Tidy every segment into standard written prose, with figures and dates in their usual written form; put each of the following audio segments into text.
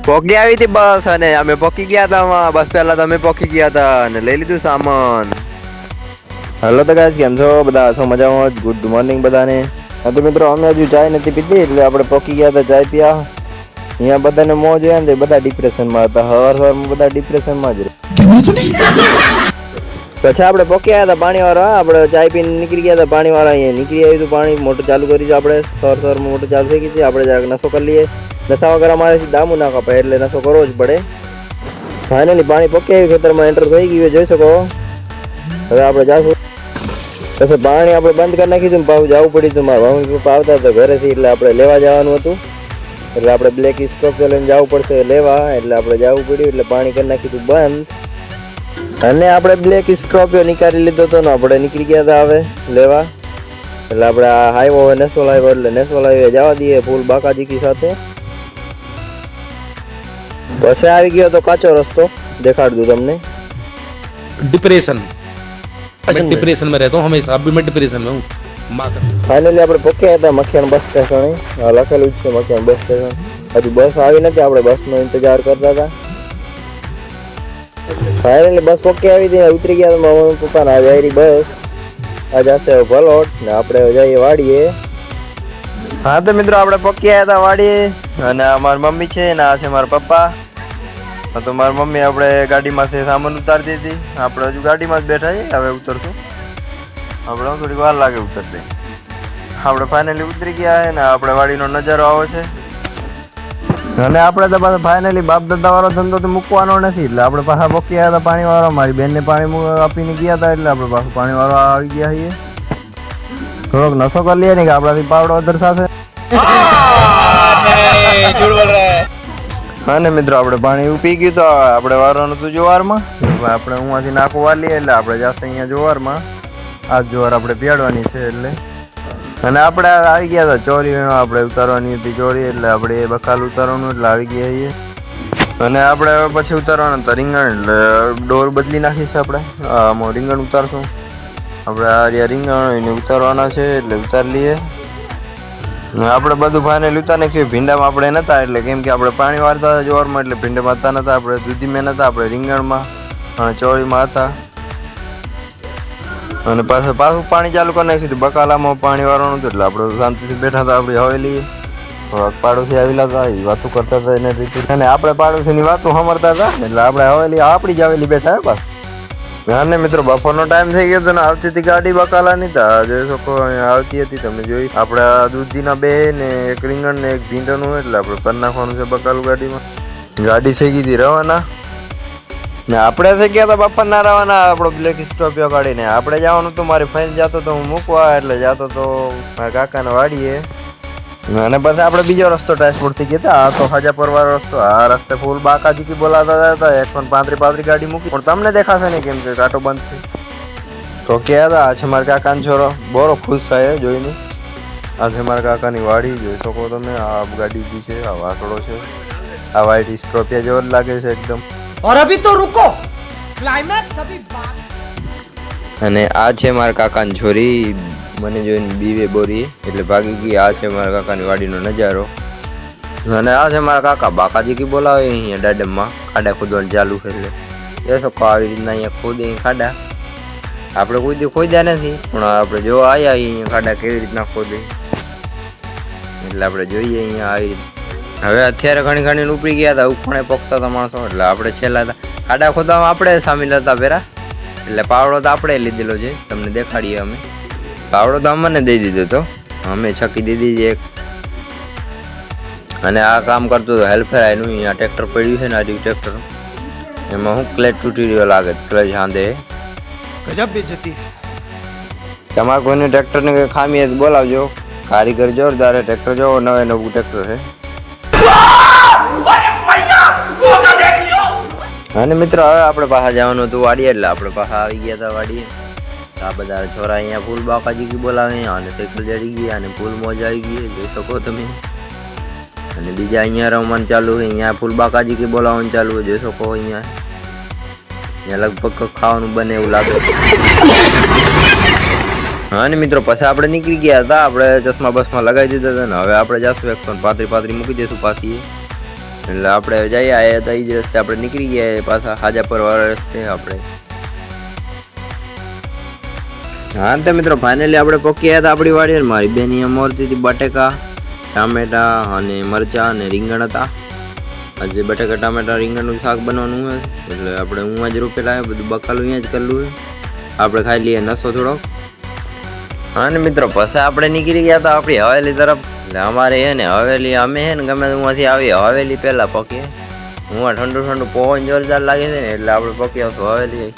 પોકી આવી હતી બસ અને અમે પોકી ગયા હતા બસ પહેલા તમે પોકી ગયા હતા અને લઈ લીધું સામાન. હેલો તો ગાઈસ, કેમ છો બધા? છો મજામાં? ગુડ મોર્નિંગ બધાને. તો મિત્રો અમે હજુ ચાય નથી પીધી એટલે આપણે પોકી ગયા હતા ચાય પીયા. અહીંયા બધાને મોજ હોય ને બધા ડિપ્રેશનમાં હતા. સવારમાં બધા ડિપ્રેશનમાં જ રહે. પછી આપણે પોકી આવ્યા હતા પાણી વાળા. આપણે ચાય પીને નીકળી ગયા હતા પાણી વાળા. અહીંયા નીકળી આવ્યું હતું પાણી મોટર ચાલુ કરી છે. આપણે સવારમાં મોટર ચાલુ થઈ ગઈ હતી. આપણે જરાક નશો કરી લઈએ. નશા વગર અમારેથી દામુ ના કપાય એટલે નશો કરવો જ પડે. ફાઇનલી પાણી પોકી આવ્યું, ખેતરમાં એન્ટર થઈ ગયું જોઈ શકો. હવે આપણે જાશું. પછી પાણી આપણે બંધ કરી નાખ્યું હતું, પાછું જવું પડ્યું હતું. મારા મમ્મી પપ્પા આવતા હતા ઘરેથી એટલે આપણે લેવા જવાનું હતું. એટલે આપણે બ્લેક સ્કોર્પિયો લઈને જવું પડશે લેવા, એટલે આપણે જવું પડ્યું એટલે પાણી કરી નાખ્યું હતું બંધ. અને આપણે બ્લેક સ્કોર્પિયો નીકાળી લીધો હતો ને આપણે નીકળી ગયા હતા હવે લેવા. એટલે આપણે આ હાઈવો હવે નેશનલ હાઈવો એટલે નેશનલ હાઈવે જવા દઈએ ફૂલ બાકાજીકી સાથે. પછી આવી ગયો તો કાચો રસ્તો, દેખાડ દઉં તમને. डिप्रेशन मैं डिप्रेशन में रहता हूँ हमेशा. अभी मैं डिप्रेशन में हूँ. ફાઇનલી આપણે પહોંચ્યા હતા મખિયાણ બસ સ્ટેશને. લખેલું જ છે મખિયાણ બસ સ્ટેશન. હજુ બસ આવી નથી, આપણે બસનો ઇંતજાર કરતા હતા. ફાઇનલી બસ પોકી આવી હતી, ઉતરી ગયા હતા મમ્મી પપ્પા. આજ આવી બસ, આજ હશે ભલોટ ને આપણે જઈએ વાડીએ. હા તો મિત્રો આપણે પોકી આવ્યા હતા વાડીએ અને આ મારી મમ્મી છે ને આ છે મારા પપ્પા. તો મારી મમ્મી આપણે ગાડીમાંથી સામાન ઉતારતી હતી. આપણે હજુ ગાડીમાં જ બેઠા છીએ, હવે ઉતરશું. આપણે થોડીક વાર લાગે ઉતરતે. આપણે ફાઇનલી ઉતરી ગયા છે ને આપણે વાડીનો નજારો આવો છે. અને આપણે તો પાછા ફાઇનલી બાપ દાદા વાળો ધંધો તો મૂકવાનો નથી એટલે આપણે પાછા પોકી આવ્યા હતા પાણી વાળો. મારી બેનને પાણી આપીને ગયા હતા એટલે આપણે પાછું પાણી વાળો આવી ગયા છીએ. થોડોક નશો કરી લઈએ ને કે આપણાથી પાવડો અધર સાથે. હા ને મિત્રો આપણે પાણી પી ગયું તો આપણે વારવાનું હતું જોવારમાં. આપણે ઉમાંથી નાખું વાલીએ એટલે આપણે જશે અહીંયા જોવારમાં. આ જોવાર આપણે પીડવાની છે એટલે. અને આપણે આવી ગયા હતા ચોરી આપણે ઉતારવાની હતી ચોરી એટલે આપણે એ બકાલ ઉતારવાનું એટલે આવી ગયા છીએ. અને આપણે પછી ઉતારવાના હતા રીંગણ એટલે ડોર બદલી નાખી છે આપણે. આમાં રીંગણ ઉતારશું આપણે. આ રહ્યા રીંગણ એને ઉતારવાના છે એટલે ઉતારી લઈએ. આપણે બધું ફાઇનલ ઉતાર નાખ્યું. ભીંડામાં આપણે નહોતા એટલે કેમ કે આપણે પાણી વાળતા હતા જોરમાં એટલે ભીંડામાં હતા નહોતા. આપણે દૂધીમાં નહોતા, આપણે રીંગણમાં અને ચોળીમાં હતા. અને પાછું પાણી ચાલુ કરી નાખ્યું હતું. બકાલામાં પાણી વાળવાનું હતું એટલે આપણે શાંતિથી બેઠા હતા આપણી હવેલી. થોડાક પાડોશી આવેલા હતા, એ વાતો કરતા હતા એને રીતે. અને આપણે પાડોશીની વાતો સાંભળતા હતા એટલે આપણે હવેલી આપણી જ હવેલી બેઠા બસ. હા ને મિત્રો બપોરનો ટાઈમ થઈ ગયો હતો ને આવતી હતી ગાડી બકાલાની. જોઈ શકો આવતી હતી તમે જોઈ. આપણે દૂધીના બે ને એક રીંગણ ને એક ભીંડાનું એટલે આપણે કરી નાખવાનું છે બકાલું ગાડીમાં. ગાડી થઈ ગઈ હતી રવાના ને આપણે થઈ ગયા હતા બાપા ના રવાના. આપણો બ્લેક સ્કોર્પિયો કાઢીને આપણે જવાનું હતું. મારી ફ્રેન્ડ જતો તો હું મૂકવા એટલે જતો તો મારા કાકાને વાડીએ. અને પછી આપણે બીજો રસ્તો ટ્રાન્સપોર્ટ થઈ ગયા હતા. આ તો હાજાપર વાળો રસ્તો. આ રસ્તે ફૂલ બાકાજીકી બોલાતા હતા. 135 ગાડી મૂકી પણ તમને દેખાશે ને કેમ કે કાંટો બંધ છે. તો ક્યાં હતા? આ છે મારા કાકાનો છોરો. બોરો ખુશ થાય જોઈને. આ છે મારા કાકાની વાડી, જોઈ શકો તમે. આ ગાડી બી છે, આ વાસળો છે. આ વ્હાઈટ સ્કોર્પિયો જેવો જ લાગે છે એકદમ. और अभी तो रुको, क्लाइमैक्स अभी बाकी. અને આ છે મારા કાકાની છોરી. મને જોઈને બીવે બોરી એટલે ભાગી ગઈ. આ છે મારા કાકાની વાડીનો નજારો. અને આ છે મારા કાકા બાકાજીકી બોલાવે અહીંયા દાડમમાં. ખાડા ખોદવાનું ચાલુ છે એટલે એ શકો આવી રીતના અહીંયા ખોદે ખાડા. આપણે કોઈ દી ખોદ્યા નથી પણ આપણે જો આવ્યા અહીંયા ખાડા કેવી રીતના ખોદે એટલે આપણે જોઈએ અહીંયા આવી રીતે. હવે અત્યારે ઘણી ઉપડી ગયા હતા, ઉખણે પોખતા હતા માણસો એટલે આપણે છેલ્લા હતા. ખાડા ખોદવામાં આપણે સામેલ હતા પેરા એટલે પાવડો તો આપણે લીધેલો છે, તમને દેખાડીએ અમે. પાવડો તો અમને દઈ દીધો તો અમે છકી દીધી છે એક. અને આ કામ કરતું હતું હેલ્પર આનું. અહીંયા ટ્રેક્ટર પડ્યું છે ને આ ટ્રેક્ટર, એમાં હું ક્લેચ તૂટી રહ્યો લાગે. ક્લેચ હાંધે गजब बेइज्जती. તમારે કોઈને ટ્રેક્ટરને કંઈ ખામી બોલાવજો. કારીગર જોરદાર ટ્રેક્ટર જો નવું ટ્રેક્ટર છે. અને મિત્રો હવે આપણે પાછા જવાનું હતું વાડીએ એટલે આપણે પાછા આવી ગયા હતા વાડીએ. આ બધા છોરા અહીંયા ફૂલ બાકાજીકી બોલાવે અને સાયકલ ચડી ગઈ અને ફૂલ મોજ આવી ગઈ જોઈ શકો તમે. અને બીજા અહીંયા રમવાનું ચાલુ છે. અહીંયા ફૂલ બાકાજીકી બોલાવવાનું ચાલુ જોઈ શકો. અહીંયા લગભગ ખાવાનું બને એવું લાગે. હા ને મિત્રો પછી આપણે નીકળી ગયા હતા. આપણે ચશ્મા બસમાં લગાવી દીધા હતા ને હવે આપણે જશું 135 મૂકી દઈશું પાછી. એટલે આપણે જઈએ આવ્યા હતા એ જ રસ્તે આપણે નીકળી ગયા પાછા હાજાપર વાળા રસ્તે આપણે. હા તો મિત્રો ફાઇનલી આપણે પહોંચ્યા હતા આપણી વાડી. મારી બેન અહીંયા મોરતી હતી બટેકા ટામેટા અને મરચાં અને રીંગણ હતા. આજે બટેકા ટામેટા રીંગણનું શાક બનવાનું હોય એટલે આપણે હું જ રોપેલા બધું બકાલું અહીંયા જ કરેલું હોય. આપણે ખાઈ લઈએ નસો થોડોક. હા ને મિત્રો પછી આપણે નીકળી ગયા હતા આપણી હવેલી તરફ. એટલે અમારે હે ને હવેલી અમે હે ને ગમે ત્યાંથી આવી હવેલી પહેલાં પકીએ. હું ઠંડુ ઠંડુ પવન જોરદાર લાગે છે ને એટલે આપણે પકી આવતું હવેલી.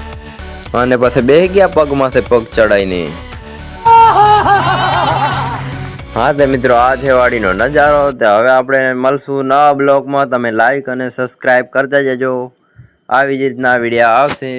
અને પછી બેસી ગયા પગમાંથી પગ ચડાઈને. હા તો મિત્રો આ છે વાડીનો નજારો. તો હવે આપણે મળશું નવા બ્લોગમાં. તમે લાઈક અને સબસ્ક્રાઈબ કરતા જજો. આવી જ રીતના વિડીયો આવશે.